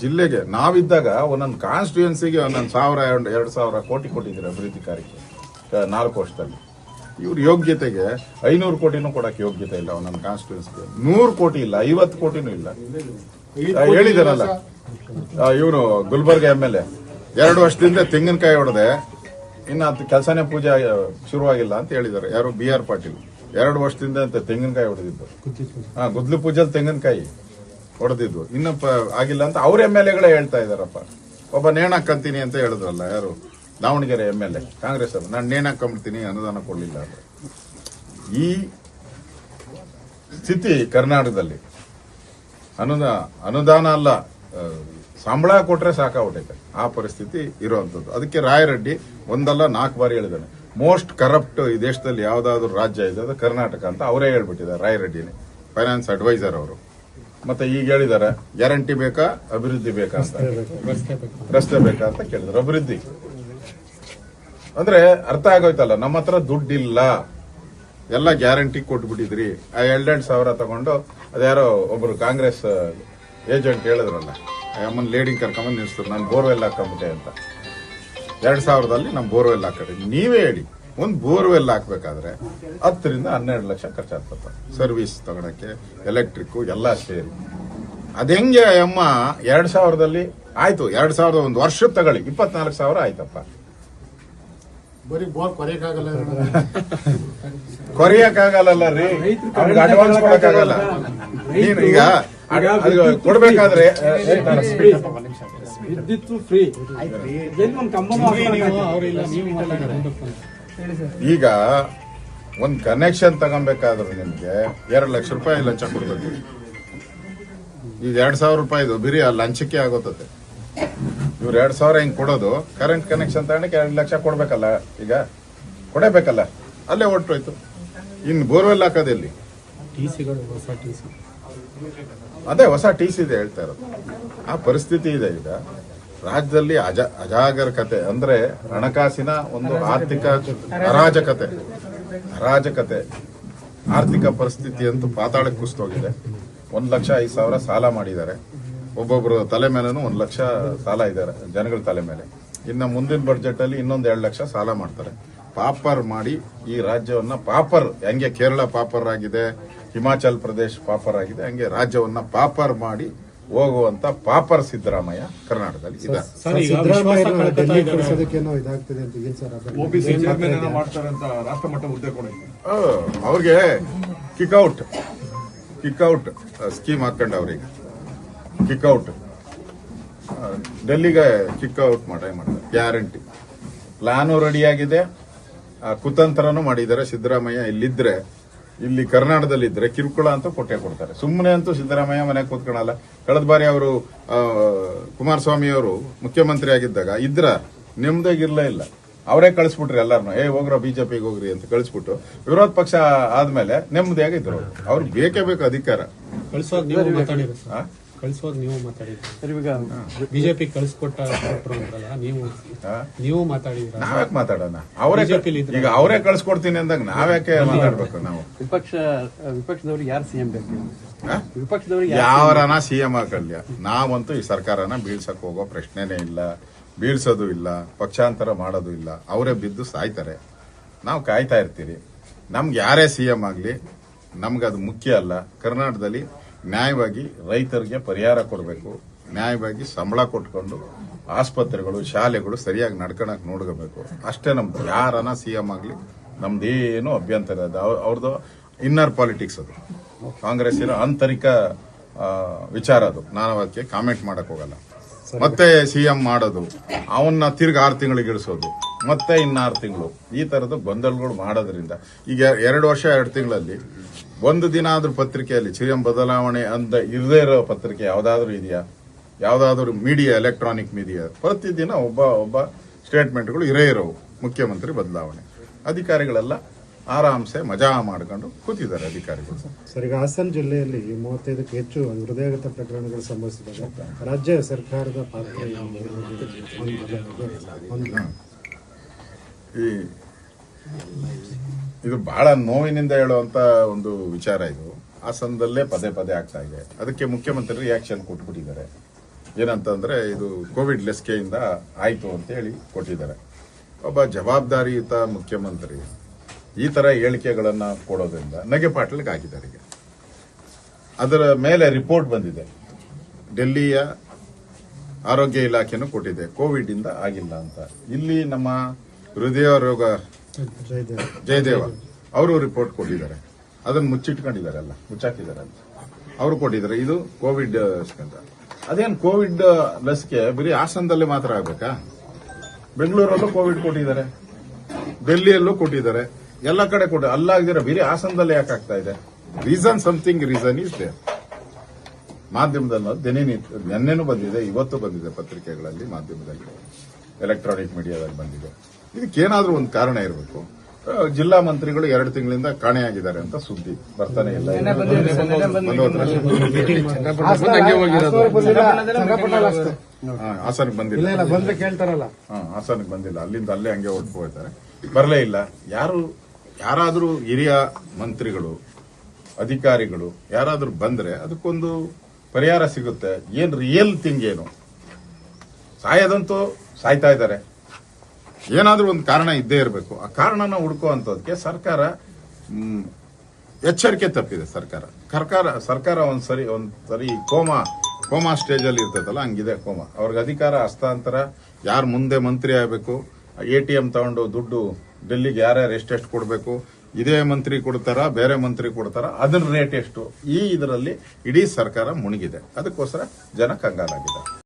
ಜಿಲ್ಲೆಗೆ ನಾವಿದ್ದಾಗ ಒಂದೊಂದು ಕಾನ್ಸ್ಟಿಟ್ಯೂನ್ಸಿಗೆ 1,000 2,000 ಕೋಟಿ ಕೊಟ್ಟಿದ್ದೀರಿ ಅಭಿವೃದ್ಧಿ ಕಾರ್ಯಕ್ಕೆ 4 ವರ್ಷದಲ್ಲಿ. ಇವ್ರ ಯೋಗ್ಯತೆಗೆ 500 ಕೋಟಿನೂ ಕೊಡಕ್ಕೆ ಯೋಗ್ಯತೆ ಇಲ್ಲ. ಒಂದೊಂದು ಕಾನ್ಸ್ಟಿಟ್ಯೂನ್ಸಿಗೆ 100 ಕೋಟಿ ಇಲ್ಲ, 50 ಕೋಟಿನೂ ಇಲ್ಲ. ಹೇಳಿದಾರಲ್ಲ ಇವನು ಗುಲ್ಬರ್ಗ MLA, 2 ವರ್ಷದಿಂದ ತೆಂಗಿನಕಾಯಿ ಹೊಡೆದೆ, ಇನ್ನು ಅದು ಕೆಲಸನೇ ಪೂಜೆ ಶುರುವಾಗಿಲ್ಲ ಅಂತ ಹೇಳಿದ್ದಾರೆ. ಯಾರು? BR ಪಾಟೀಲ್ 2 ವರ್ಷದಿಂದ ಅಂತ ತೆಂಗಿನಕಾಯಿ ಹೊಡೆದಿದ್ದು. ಗುದ್ಲಿ ಪೂಜೆಲ್ ತೆಂಗಿನಕಾಯಿ ಹೊಡೆದಿದ್ದು ಇನ್ನು ಆಗಿಲ್ಲ ಅಂತ ಅವ್ರ MLAಗಳೇ ಹೇಳ್ತಾ ಇದಾರಪ್ಪ. ಒಬ್ಬ ನೇಣಾಕಂತೀನಿ ಅಂತ ಹೇಳಿದ್ರಲ್ಲ, ಯಾರು? ದಾವಣಗೆರೆ MLA ಕಾಂಗ್ರೆಸ್ ಅವರು, ನಾನು ನೇಣಾಕೊಂಡ್ಬಿಡ್ತೀನಿ ಅನುದಾನ ಕೊಡಲಿಲ್ಲ ಅಂದ್ರೆ. ಈ ಸ್ಥಿತಿ ಕರ್ನಾಟಕದಲ್ಲಿ ಅನುದಾನ ಅಲ್ಲ, ಸಂಬಳ ಕೊಟ್ರೆ ಸಾಕಾಗ್ಬಿಟ್ಟೈತೆ, ಆ ಪರಿಸ್ಥಿತಿ ಇರುವಂತದ್ದು. ಅದಕ್ಕೆ ರಾಯರೆಡ್ಡಿ 1 ಅಲ್ಲ 4 ಬಾರಿ ಹೇಳಿದ್ದಾನೆ, ಮೋಸ್ಟ್ ಕರಪ್ಟ್ ಈ ದೇಶದಲ್ಲಿ ಯಾವ್ದಾದ್ರು ರಾಜ್ಯ ಇದೆ ಅದು ಕರ್ನಾಟಕ ಅಂತ ಅವರೇ ಹೇಳ್ಬಿಟ್ಟಿದ್ದಾರೆ. ರಾಯರೆಡ್ಡಿನೇ ಫೈನಾನ್ಸ್ ಅಡ್ವೈಸರ್ ಅವರು. ಮತ್ತೆ ಈಗ ಹೇಳಿದ್ದಾರೆ, ಗ್ಯಾರಂಟಿ ಬೇಕಾ ಅಭಿವೃದ್ಧಿ ಬೇಕಾ ಅಂತ, ರಸ್ತೆ ಬೇಕಾ ಅಂತ ಕೇಳಿದ್ರು. ಅಭಿವೃದ್ಧಿ ಅಂದ್ರೆ ಅರ್ಥ ಆಗೋಯ್ತಲ್ಲ, ನಮ್ಮ ಹತ್ರ ದುಡ್ಡಿಲ್ಲ, ಎಲ್ಲ ಗ್ಯಾರಂಟಿ ಕೊಟ್ಬಿಟ್ಟಿದ್ರಿ. ಆ 2,000 ತಗೊಂಡು ಅದ್ಯಾರೋ ಒಬ್ರು ಕಾಂಗ್ರೆಸ್ ಏಜೆಂಟ್ ಹೇಳಿದ್ರಲ್ಲ, ಅಮ್ಮನ್ ಲೇಡಿ ಕರ್ಕೊಂಬಂದು ನಿಲ್ಸಿದ್ರು, ನಾನು ಬೋರ್ವೆಲ್ ಹಾಕೊಂಬಿಟ್ಟೆ ಅಂತ. 2,000ದಲ್ಲಿ ನಮ್ಮ ಬೋರ್ವೆಲ್ ಹಾಕಿದ್ರಿ. ನೀವೇ ಹೇಳಿ, ಒಂದು ಬೋರ್ವೆಲ್ ಹಾಕ್ಬೇಕಾದ್ರೆ 10 ರಿಂದ 12 ಲಕ್ಷ ಖರ್ಚಾಗ್ತದೆ ಸರ್ವಿಸ್ ತಗೊಳಕ್ಕೆ, ಎಲೆಕ್ಟ್ರಿಕ್ ಎಲ್ಲ ಸೇರಿ. ಅದೆಂಗೆ ಅಮ್ಮ 2,000ದಲ್ಲಿ ಆಯ್ತು, 2,000 ಒಂದು ವರ್ಷದ ತಗೊಳ್ಳಿ 24,000 ಆಯ್ತಪ್ಪ. ಬರೀ ಬೋರ್ ಕೊರೆಯಕ್ಕಾಗಲ್ಲ, ಕೊರೆಯಕ್ಕಾಗಲ್ಲ ರೀ, ಅವ್ರಿಗೆ ಅಡ್ವಾನ್ಸ್ ಕೊಡಕ್ಕಾಗಲ್ಲ. ನೀನು ಈಗ ಕೊಡ್ಬೇಕಾದ್ರೆ ವಿದ್ಯುತ್ ಫ್ರೀ ಈಗ ಒಂದ್ ಕನೆಕ್ಷನ್ ತಗೊಬೇಕಾದ್ರೆ ನಿಮ್ಗೆ 2 ಲಕ್ಷ ರೂಪಾಯಿ ಲಂಚ ಕೊಡ್ಬೇಕು. ಈಗ 2,000 ರೂಪಾಯಿದು ಬಿರಿ ಆ ಲಂಚಕ್ಕೆ ಆಗೋತದೆ. ಇವ್ರು 2,000 ಹಿಂಗ್ ಕೊಡೋದು, ಕರೆಂಟ್ ಕನೆಕ್ಷನ್ ತಗೊಂಡಕ್ಕೆ 2 ಲಕ್ಷ ಕೊಡ್ಬೇಕಲ್ಲ, ಈಗ ಕೊಡಬೇಕಲ್ಲ, ಅಲ್ಲೇ ಹೊರಟೋಯ್ತು. ಇನ್ನು ಬೋರ್ವೆಲ್ ಹಾಕೋದೆಲ್ಲಿ? ಟಿಸಿಗಳು ಹೊಸ ಟಿಸಿ ಅದೇ ಹೊಸ ಟಿಸಿ ಇದೆ ಹೇಳ್ತಾ ಇರೋದು. ಆ ಪರಿಸ್ಥಿತಿ ಇದೆ ಈಗ ರಾಜ್ಯದಲ್ಲಿ. ಅಜಾಗರೂಕತೆ ಅಂದ್ರೆ ಹಣಕಾಸಿನ ಒಂದು ಆರ್ಥಿಕ ಅರಾಜಕತೆ, ಆರ್ಥಿಕ ಪರಿಸ್ಥಿತಿ ಅಂತೂ ಪಾತಾಳಕ್ಕೆ ಕುಸಿದೋಗಿದೆ. 1,05,000 ಸಾಲ ಮಾಡಿದ್ದಾರೆ. ಒಬ್ಬೊಬ್ರು ತಲೆ ಮೇಲೂ 1 ಲಕ್ಷ ಸಾಲ ಇದ್ದಾರೆ ಜನಗಳ ತಲೆ ಮೇಲೆ. ಇನ್ನು ಮುಂದಿನ ಬಡ್ಜೆಟ್ ಅಲ್ಲಿ ಇನ್ನೊಂದು 2 ಲಕ್ಷ ಸಾಲ ಮಾಡ್ತಾರೆ. ಪಾಪರ್ ಮಾಡಿ ಈ ರಾಜ್ಯವನ್ನ ಪಾಪರ್, ಹೆಂಗೆ ಕೇರಳ ಪಾಪರ್ ಆಗಿದೆ, ಹಿಮಾಚಲ್ ಪ್ರದೇಶ ಪಾಪರ್ ಆಗಿದೆ, ಹಂಗೆ ರಾಜ್ಯವನ್ನ ಪಾಪರ್ ಮಾಡಿ ಹೋಗುವಂತ ಪಾಪರ್ ಸಿದ್ದರಾಮಯ್ಯ ಕರ್ನಾಟಕದಲ್ಲಿ ಇದ್ದಾರೆ. ಸರ್, ಈಗ ಸಿದ್ದರಾಮಯ್ಯ ವಿಶ್ವಾಸ ಕಳ್ಕೊತಾ ಡೆಲ್ಲಿ ಇದ್ದಾರೆ. ಕಳಿಸೋದಕ್ಕೇನೋ ಇದಾಗ್ತದೆ ಅಂತ ಏನ್ ಸರ್ ಅದು? OBC ಚೇರ್ಮನ್ ಮಾಡ್ತಾರೆ ಅಂತ ರಾಷ್ಟ್ರಮಟ್ಟ ಹುದ್ದೆ ಕೊಡಿ. ಅವ್ರಿಗೆ ಕಿಕ್ಔಟ್ ಸ್ಕೀಮ್ ಹಾಕೊಂಡ ಅವ್ರಿಗೆ ಕಿಕ್ಔಟ್, ಡೆಲ್ಲಿಗೆ ಕಿಕ್ಔಟ್ ಮಾಡ್ತಾರೆ. ಗ್ಯಾರಂಟಿ ಪ್ಲಾನು ರೆಡಿಯಾಗಿದೆ, ಕುತಂತ್ರನೂ ಮಾಡಿದ್ದಾರೆ. ಸಿದ್ದರಾಮಯ್ಯ ಇಲ್ಲಿದ್ರೆ, ಇಲ್ಲಿ ಕರ್ನಾಟಕದಲ್ಲಿದ್ರೆ ಕಿರುಕುಳ ಅಂತೂ ಕೊಟ್ಟೆ ಕೊಡ್ತಾರೆ. ಸುಮ್ಮನೆ ಅಂತೂ ಸಿದ್ದರಾಮಯ್ಯ ಮನೆಗೆ ಕೂತ್ಕೊಳ್ಳಲ್ಲ. ಕಳೆದ ಬಾರಿ ಅವರು ಕುಮಾರಸ್ವಾಮಿ ಅವರು ಮುಖ್ಯಮಂತ್ರಿ ಆಗಿದ್ದಾಗ ಇದ್ರ ನೆಮ್ಮದಿಗಿರ್ಲೇ ಇಲ್ಲ. ಅವರೇ ಕಳಿಸ್ಬಿಟ್ರಿ ಎಲ್ಲಾರನು, ಹೋಗ್ರ ಬಿಜೆಪಿಗೆ ಹೋಗ್ರಿ ಅಂತ ಕಳಿಸ್ಬಿಟ್ಟು ವಿರೋಧ ಪಕ್ಷ ಆದ್ಮೇಲೆ ನೆಮ್ಮದಿಯಾಗಿದ್ರು. ಅವ್ರಿಗೆ ಬೇಕೇ ಬೇಕು ಅಧಿಕಾರ. ಕಳಿಸುವಾಗ ನೀವು ಮಾತಾಡಿದ್ರು ಸರ್, ಕಳಿಸುವಾಗ ನೀವು ಮಾತಾಡಿದ್ರು. ಸರ್, ಇವಾಗ ಬಿಜೆಪಿ ಕಳಿಸ್ಕೊಟ್ರು ಅಂದ್ರಲ್ಲ, ನೀವು ಮಾತಾಡಿದ್ರ? ನಾವ್ಯಾಕೆ ಮಾತಾಡೋಣ? ಅವರೇ ಈಗ ಅವರೇ ಕಳ್ಸಿಕೊಡ್ತೀನಿ ಅಂದಾಗ ನಾವ್ಯಾಕೆ ಮಾತಾಡ್ಬೇಕು? ನಾವು ವಿಪಕ್ಷದವ್ರಿಗೆ ಯಾರು ಸಿಎಂ ಬೇಕು? ಆ? ವಿಪಕ್ಷದವ್ರಿಗೆ ಯಾವರನ ಸಿಎಂ ಹಾಕಲ್ಯ, ನಾವಂತೂ ಈ ಸರ್ಕಾರನ ಬೀಳ್ಸಕ್ ಹೋಗೋ ಪ್ರಶ್ನೆನೇ ಇಲ್ಲ. ಬೀಳ್ಸೋದು ಇಲ್ಲ, ಪಕ್ಷಾಂತರ ಮಾಡೋದು ಇಲ್ಲ. ಅವರೇ ಬಿದ್ದು ಸಾಯ್ತಾರೆ, ನಾವು ಕಾಯ್ತಾ ಇರ್ತೀರಿ. ನಮ್ಗೆ ಯಾರೇ ಸಿಎಂ ಆಗ್ಲಿ ನಮ್ಗದು ಮುಖ್ಯ ಅಲ್ಲ. ಕರ್ನಾಟಕದಲ್ಲಿ ನ್ಯಾಯವಾಗಿ ರೈತರಿಗೆ ಪರಿಹಾರ ಕೊಡಬೇಕು, ನ್ಯಾಯವಾಗಿ ಸಂಬಳ ಕೊಟ್ಕೊಂಡು ಆಸ್ಪತ್ರೆಗಳು, ಶಾಲೆಗಳು ಸರಿಯಾಗಿ ನಡ್ಕೊಳಕ್ ನೋಡ್ಕೋಬೇಕು. ಅಷ್ಟೇ ನಮ್ದು. ಯಾರನ ಸಿಎಂ ಆಗ್ಲಿ ನಮ್ದೇನು ಅಭ್ಯಂತರ ಇದೆ. ಅವ್ರದ್ದು ಇನ್ನರ್ ಪಾಲಿಟಿಕ್ಸ್ ಅದು, ಕಾಂಗ್ರೆಸ್ಸಿನ ಆಂತರಿಕ ವಿಚಾರ ಅದು. ನಾನು ಅದಕ್ಕೆ ಕಾಮೆಂಟ್ ಮಾಡಕ್ ಹೋಗಲ್ಲ. ಮತ್ತೆ ಸಿಎಂ ಮಾಡೋದು, ಅವನ್ನ ತಿರ್ಗಿ 6 ತಿಂಗಳಿಗೆ ಇಳಿಸೋದು, ಮತ್ತೆ ಇನ್ನು 6 ತಿಂಗಳು, ಈ ತರದ ಗೊಂದಲಗಳು ಮಾಡೋದ್ರಿಂದ ಈಗ 2 ವರ್ಷ 2 ತಿಂಗಳಲ್ಲಿ ಒಂದು ದಿನ ಆದ್ರೂ ಪತ್ರಿಕೆಯಲ್ಲಿ ಸಿಎಂ ಬದಲಾವಣೆ ಅಂತ ಇರದೇ ಇರೋ ಪತ್ರಿಕೆ ಯಾವ್ದಾದ್ರು ಇದೆಯಾ? ಯಾವ್ದಾದ್ರು ಮೀಡಿಯಾ, ಎಲೆಕ್ಟ್ರಾನಿಕ್ ಮೀಡಿಯಾ ಪ್ರತಿದಿನ ಒಬ್ಬ ಸ್ಟೇಟ್ಮೆಂಟ್ಗಳು ಇರೋವು. ಮುಖ್ಯಮಂತ್ರಿ ಬದಲಾವಣೆ, ಅಧಿಕಾರಿಗಳೆಲ್ಲ ಆರಾಮ್ಸೆ ಮಜಾ ಮಾಡ್ಕೊಂಡು ಕೂತಿದ್ದಾರೆ ಅಧಿಕಾರಿಗಳು. ಸರ್, ಈಗ ಹಾಸನ ಜಿಲ್ಲೆಯಲ್ಲಿ 35ಕ್ಕೂ ಹೆಚ್ಚು ಹೃದಯಾಘಾತ ಪ್ರಕರಣಗಳು ಸಂಭವಿಸಿದಾಗ ರಾಜ್ಯ ಸರ್ಕಾರದ ಪಾತ್ರ ಇದು ಬಹಳ ನೋವಿನಿಂದ ಹೇಳುವಂತ ಒಂದು ವಿಚಾರ. ಇದು ಹಾಸನದಲ್ಲೇ ಪದೇ ಪದೇ ಆಗ್ತಾ ಇದೆ. ಅದಕ್ಕೆ ಮುಖ್ಯಮಂತ್ರಿ ರಿಯಾಕ್ಷನ್ ಕೊಟ್ಬಿಟ್ಟಿದ್ದಾರೆ. ಏನಂತಂದ್ರೆ ಇದು ಕೋವಿಡ್ ಲಸಿಕೆಯಿಂದ ಆಯ್ತು ಅಂತ ಹೇಳಿ ಕೊಟ್ಟಿದ್ದಾರೆ. ಒಬ್ಬ ಜವಾಬ್ದಾರಿಯುತ ಮುಖ್ಯಮಂತ್ರಿ ಈ ತರ ಹೇಳಿಕೆಗಳನ್ನ ಕೊಡೋದ್ರಿಂದ ನಗೆಪಾಟ್ಲಿಗೆ ಹಾಕಿದ್ದಾರೆ. ಈಗ ಅದರ ಮೇಲೆ ರಿಪೋರ್ಟ್ ಬಂದಿದೆ, ಡೆಲ್ಲಿಯ ಆರೋಗ್ಯ ಇಲಾಖೆನೂ ಕೊಟ್ಟಿದೆ, ಕೋವಿಡ್ ಇಂದ ಆಗಿಲ್ಲ ಅಂತ. ಇಲ್ಲಿ ನಮ್ಮ ಹೃದಯ ರೋಗ ಜಯದೇವ ಅವರು ರಿಪೋರ್ಟ್ ಕೊಟ್ಟಿದ್ದಾರೆ. ಅದನ್ನು ಮುಚ್ಚಿಟ್ಕೊಂಡಿದ್ದಾರೆ, ಅಲ್ಲ ಮುಚ್ಚಾಕಿದ್ದಾರೆ ಅಂತ ಅವರು ಕೊಟ್ಟಿದ್ದಾರೆ. ಇದು ಕೋವಿಡ್ ಅಂತ. ಅದೇನು ಕೋವಿಡ್ ಲಸಿಕೆ ಬರೀ ಹಾಸನದಲ್ಲಿ ಮಾತ್ರ ಆಗ್ಬೇಕಾ? ಬೆಂಗಳೂರಲ್ಲೂ ಕೋವಿಡ್ ಕೊಟ್ಟಿದ್ದಾರೆ, ಡೆಲ್ಲಿಯಲ್ಲೂ ಕೊಟ್ಟಿದ್ದಾರೆ, ಎಲ್ಲ ಕಡೆ ಕೊಟ್ಟು ಅಲ್ಲಾಗದಿರ ಬರೀ ಹಾಸನದಲ್ಲಿ ಯಾಕೆ ಆಗ್ತಾ ಇದೆ? Something reason is there. ಮಾಧ್ಯಮದಲ್ಲಿ ನೆನ್ನೆನೂ ಬಂದಿದೆ, ಇವತ್ತು ಬಂದಿದೆ, ಪತ್ರಿಕೆಗಳಲ್ಲಿ, ಮಾಧ್ಯಮದಲ್ಲಿ, ಎಲೆಕ್ಟ್ರಾನಿಕ್ ಮೀಡಿಯಾದಲ್ಲಿ ಬಂದಿದೆ. ಇದಕ್ಕೇನಾದ್ರೂ ಒಂದು ಕಾರಣ ಇರಬೇಕು. ಜಿಲ್ಲಾ ಮಂತ್ರಿಗಳು 2 ತಿಂಗಳಿಂದ ಕಾಣೆಯಾಗಿದ್ದಾರೆ ಅಂತ ಸುದ್ದಿ ಬರ್ತಾನೆ ಇಲ್ಲ. ಹಾಸನಕ್ಕೆ ಬಂದಿಲ್ಲ, ಹಾಸನಕ್ಕೆ ಬಂದಿಲ್ಲ, ಅಲ್ಲಿಂದ ಅಲ್ಲೇ ಹಂಗೆ ಹೊರಟು ಹೋಗ್ತಾರೆ, ಬರಲೇ ಇಲ್ಲ. ಯಾರಾದ್ರೂ ಹಿರಿಯ ಮಂತ್ರಿಗಳು, ಅಧಿಕಾರಿಗಳು ಯಾರಾದ್ರೂ ಬಂದ್ರೆ ಅದಕ್ಕೊಂದು ಪರಿಹಾರ ಸಿಗುತ್ತೆ. ಏನ್ ರಿಯಲ್ ಥಿಂಗ್ ಏನು? ಸಾಯೋದಂತೂ ಸಾಯ್ತಾ ಇದ್ದಾರೆ, ಏನಾದ್ರೂ ಒಂದು ಕಾರಣ ಇದ್ದೇ ಇರಬೇಕು. ಆ ಕಾರಣನ ಹುಡುಕುವಂತದಕ್ಕೆ ಸರ್ಕಾರ ಎಚ್ಚರಿಕೆ ತಪ್ಪಿದೆ. ಸರ್ಕಾರ ಒಂದ್ಸರಿ ಕೋಮಾ ಸ್ಟೇಜ್ ಅಲ್ಲಿ ಇರ್ತದಲ್ಲ, ಹಂಗಿದೆ ಕೋಮಾ. ಅವ್ರಿಗೆ ಅಧಿಕಾರ ಹಸ್ತಾಂತರ, ಯಾರು ಮುಂದೆ ಮಂತ್ರಿ ಆಗಬೇಕು, ATM ತಗೊಂಡು ದುಡ್ಡು ಡೆಲ್ಲಿಗೆ ಯಾರ್ಯಾರು ಎಷ್ಟೆಷ್ಟು ಕೊಡಬೇಕು, ಇದೇ ಮಂತ್ರಿ ಕೊಡ್ತಾರ, ಬೇರೆ ಮಂತ್ರಿ ಕೊಡ್ತಾರ, ಅದರ ರೇಟ್ ಎಷ್ಟು, ಈ ಇದರಲ್ಲಿ ಇಡೀ ಸರ್ಕಾರ ಮುಳುಗಿದೆ. ಅದಕ್ಕೋಸ್ಕರ ಜನ ಕಂಗಾಲಾಗಿದೆ.